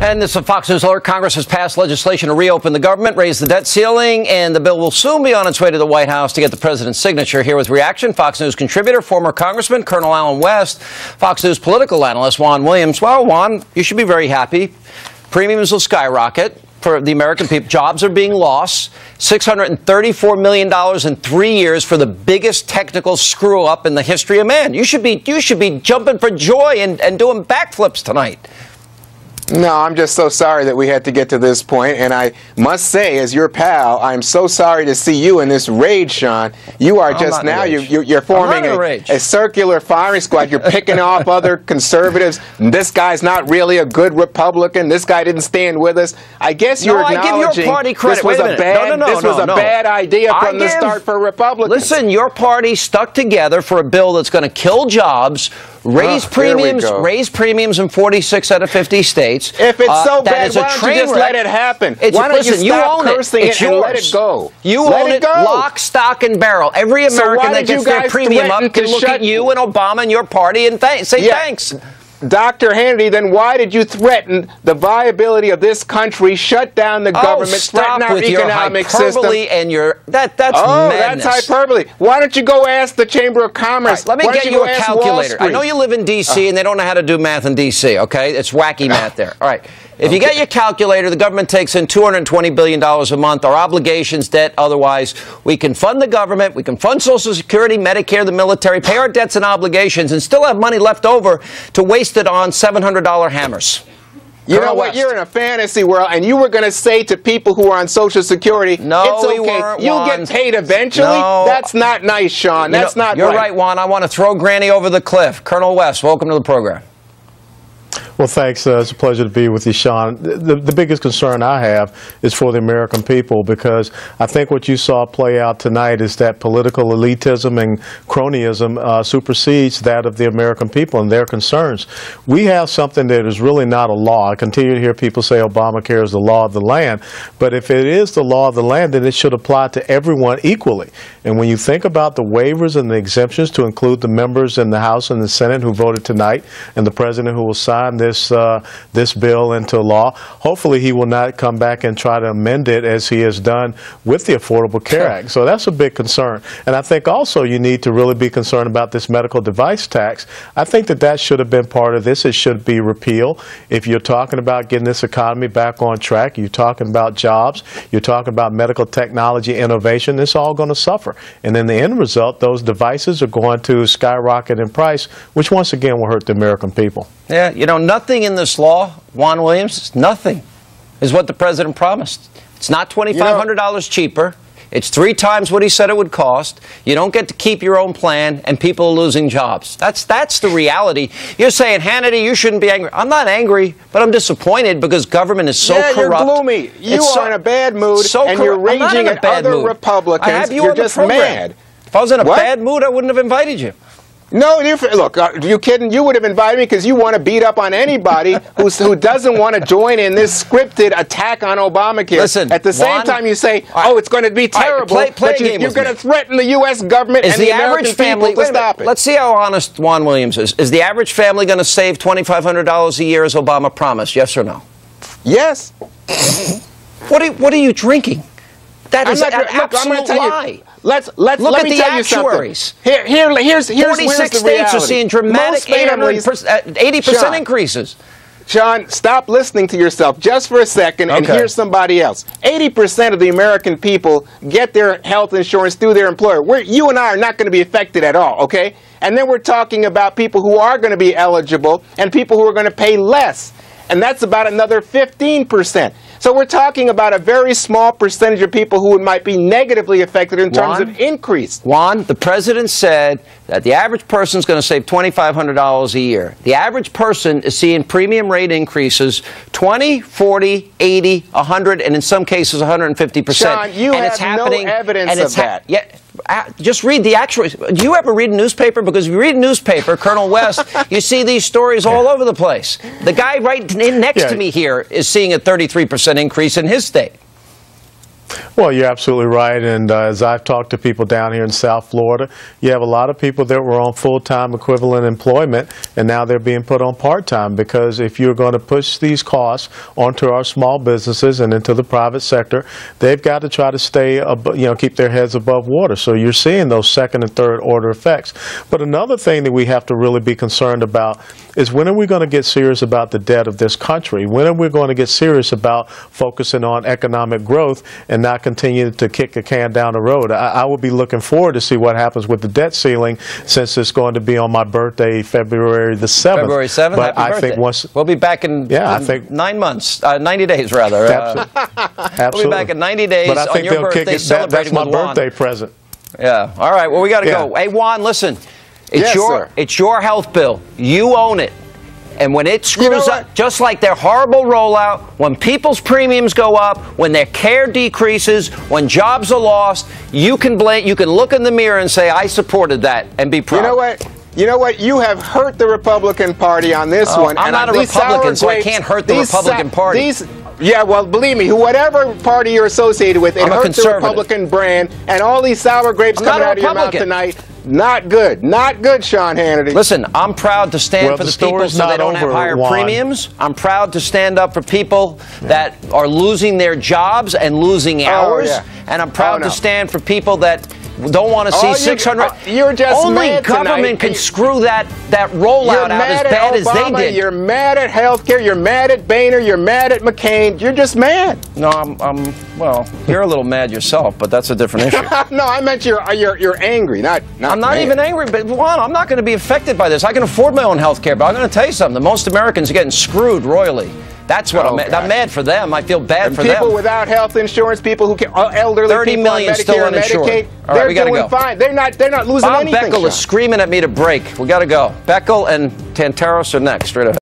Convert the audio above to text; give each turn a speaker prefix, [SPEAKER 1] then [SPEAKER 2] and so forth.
[SPEAKER 1] And this is a Fox News alert. Congress has passed legislation to reopen the government, raise the debt ceiling, and the bill will soon be on its way to the White House to get the president's signature. Here with reaction, Fox News contributor, former Congressman Colonel Allen West, Fox News political analyst Juan Williams. Well, Juan, you should be very happy. Premiums will skyrocket for the American people. Jobs are being lost. $634 million in 3 years for the biggest technical screw-up in the history of man. You should be jumping for joy and doing backflips tonight.
[SPEAKER 2] No, I'm just so sorry that we had to get to this point, and I must say, as your pal, I'm so sorry to see you in this rage, Sean. You are just now, you're forming a circular firing squad. You're picking off other conservatives. This guy's not really a good Republican. This guy didn't stand with us. I guess you're acknowledging
[SPEAKER 1] I give your party credit.
[SPEAKER 2] this was a bad idea from the start for Republicans.
[SPEAKER 1] Listen, your party stuck together for a bill that's going to kill jobs, raise premiums in 46 out of 50 states.
[SPEAKER 2] If it's so bad, why don't you just let it happen? Why don't you stop cursing it and let it go?
[SPEAKER 1] You own it lock, stock, and barrel. Every American that gets their premium up can look at you and Obama and your party and say thanks.
[SPEAKER 2] Dr. Hannity, then why did you threaten the viability of this country, shut down the government, threaten our economic system?
[SPEAKER 1] And that's madness.
[SPEAKER 2] That's hyperbole. Why don't you go ask the Chamber of Commerce?
[SPEAKER 1] Let me get you a calculator. I know you live in D.C. and they don't know how to do math in D.C., okay? It's wacky math there. All right. If you get your calculator, the government takes in $220 billion a month. Our obligations, debt, otherwise, we can fund the government, we can fund Social Security, Medicare, the military, pay our debts and obligations, and still have money left over to waste it on $700 hammers.
[SPEAKER 2] You know what? You're in a fantasy world, and you were going to say to people who are on Social Security,
[SPEAKER 1] no,
[SPEAKER 2] it's okay. You'll get paid eventually.
[SPEAKER 1] No.
[SPEAKER 2] That's not nice, Sean. That's not right.
[SPEAKER 1] You're right, Juan. I want to throw Granny over the cliff. Colonel West, welcome to the program.
[SPEAKER 3] Well, thanks. It's a pleasure to be with you, Sean. The biggest concern I have is for the American people, because I think what you saw play out tonight is that political elitism and cronyism supersedes that of the American people and their concerns. We have something that is really not a law. I continue to hear people say Obamacare is the law of the land, but if it is the law of the land, then it should apply to everyone equally. And when you think about the waivers and the exemptions to include the members in the House and the Senate who voted tonight and the president who will sign this bill into law, hopefully he will not come back and try to amend it as he has done with the Affordable Care Act. So that's a big concern. And I think also you need to really be concerned about this medical device tax. I think that should have been part of this. It should be repealed. If you're talking about getting this economy back on track, you're talking about jobs, you're talking about medical technology innovation, it's all going to suffer. And in the end result, those devices are going to skyrocket in price, which once again will hurt the American people.
[SPEAKER 1] Yeah, you know, nothing in this law, Juan Williams, nothing is what the president promised. It's not $2,500 cheaper. It's 3 times what he said it would cost. You don't get to keep your own plan, and people are losing jobs. That's the reality. You're saying, Hannity, you shouldn't be angry. I'm not angry, but I'm disappointed because government is so corrupt.
[SPEAKER 2] You're gloomy. You are in a bad mood, and you're raging at other Republicans. You're just mad.
[SPEAKER 1] If I was in a bad mood, I wouldn't have invited you.
[SPEAKER 2] No, look, are you kidding? You would have invited me because you want to beat up on anybody who doesn't want to join in this scripted attack on Obamacare.
[SPEAKER 1] Listen,
[SPEAKER 2] at the same time you say, oh, it's going to be terrible, but you're going to threaten the U.S. government and the American people to stop it.
[SPEAKER 1] Let's see how honest Juan Williams is. Is the average family going to save $2,500 a year as Obama promised, yes or no?
[SPEAKER 2] Yes.
[SPEAKER 1] What are you drinking? That is an absolute lie.
[SPEAKER 2] Let me tell you something. Here's
[SPEAKER 1] 46 states are seeing dramatic 80% increases.
[SPEAKER 2] Sean, stop listening to yourself just for a second and hear somebody else. 80% of the American people get their health insurance through their employer. You and I are not going to be affected at all, okay? And then we're talking about people who are going to be eligible and people who are going to pay less. And that's about another 15%. So we're talking about a very small percentage of people who might be negatively affected in terms of increase.
[SPEAKER 1] Juan, the president said that the average person is going to save $2,500 a year. The average person is seeing premium rate increases 20, 40, 80, 100, and in some cases 150%.
[SPEAKER 2] Sean, you have no evidence of that.
[SPEAKER 1] Yeah. Just read the actual. Do you ever read a newspaper? Because if you read a newspaper, Colonel West, you see these stories all over the place. The guy right next to me here is seeing a 33% increase in his state.
[SPEAKER 3] Well, you're absolutely right, and as I've talked to people down here in South Florida, you have a lot of people that were on full-time equivalent employment, and now they're being put on part-time, because if you're going to push these costs onto our small businesses and into the private sector, they've got to try to stay, keep their heads above water. So you're seeing those second and third order effects. But another thing that we have to really be concerned about is, when are we going to get serious about the debt of this country? When are we going to get serious about focusing on economic growth and not continue to kick the can down the road? I will be looking forward to see what happens with the debt ceiling, since it's going to be on my birthday, February the 7th.
[SPEAKER 1] February 7th.
[SPEAKER 3] But
[SPEAKER 1] Happy birthday.
[SPEAKER 3] Think once
[SPEAKER 1] we'll be back in,
[SPEAKER 3] I think
[SPEAKER 1] 9 months, 90 days rather.
[SPEAKER 3] Absolutely.
[SPEAKER 1] We'll be back in 90 days.
[SPEAKER 3] But I think
[SPEAKER 1] on your
[SPEAKER 3] they'll
[SPEAKER 1] birthday,
[SPEAKER 3] kick it.
[SPEAKER 1] Celebrating
[SPEAKER 3] That's my
[SPEAKER 1] with Juan.
[SPEAKER 3] birthday present.
[SPEAKER 1] Yeah. All right. Well, we got to go. Hey, Juan, listen. It's your health bill. You own it. And when it screws up, just like their horrible rollout, when people's premiums go up, when their care decreases, when jobs are lost, you can blame. You can look in the mirror and say, "I supported that," and be proud.
[SPEAKER 2] You know what? You know what? You have hurt the Republican Party on this one.
[SPEAKER 1] I'm not a Republican, so I can't hurt the Republican Party.
[SPEAKER 2] Yeah, well, believe me, whatever party you're associated with, it hurts the Republican brand, and all these sour grapes coming out of your mouth tonight. Not good. Not good, Sean Hannity.
[SPEAKER 1] Listen, I'm proud to stand for the people so they don't have higher premiums. I'm proud to stand up for people that are losing their jobs and losing hours. And I'm proud to stand for people that don't want to see 600.
[SPEAKER 2] You're just
[SPEAKER 1] only
[SPEAKER 2] mad
[SPEAKER 1] government can screw that rollout out as bad as they did.
[SPEAKER 2] You're mad at healthcare. You're mad at Boehner. You're mad at McCain. You're just mad.
[SPEAKER 1] No, well, you're a little mad yourself, but that's a different issue.
[SPEAKER 2] No, I meant you're angry, not
[SPEAKER 1] I'm not
[SPEAKER 2] mad.
[SPEAKER 1] even angry, but Juan, I'm not going to be affected by this. I can afford my own health care, but I'm going to tell you something. Most Americans are getting screwed royally. That's what I'm mad for them. I feel bad for them.
[SPEAKER 2] People without health insurance, people who elderly
[SPEAKER 1] 30
[SPEAKER 2] people
[SPEAKER 1] million
[SPEAKER 2] on Medicare
[SPEAKER 1] still
[SPEAKER 2] and
[SPEAKER 1] uninsured.
[SPEAKER 2] Medicaid,
[SPEAKER 1] All right, we gotta
[SPEAKER 2] doing
[SPEAKER 1] go.
[SPEAKER 2] fine. They're not losing anything.
[SPEAKER 1] Bob Beckel is screaming at me to break. We got to go. Beckel and Tantaros are next. Straight ahead.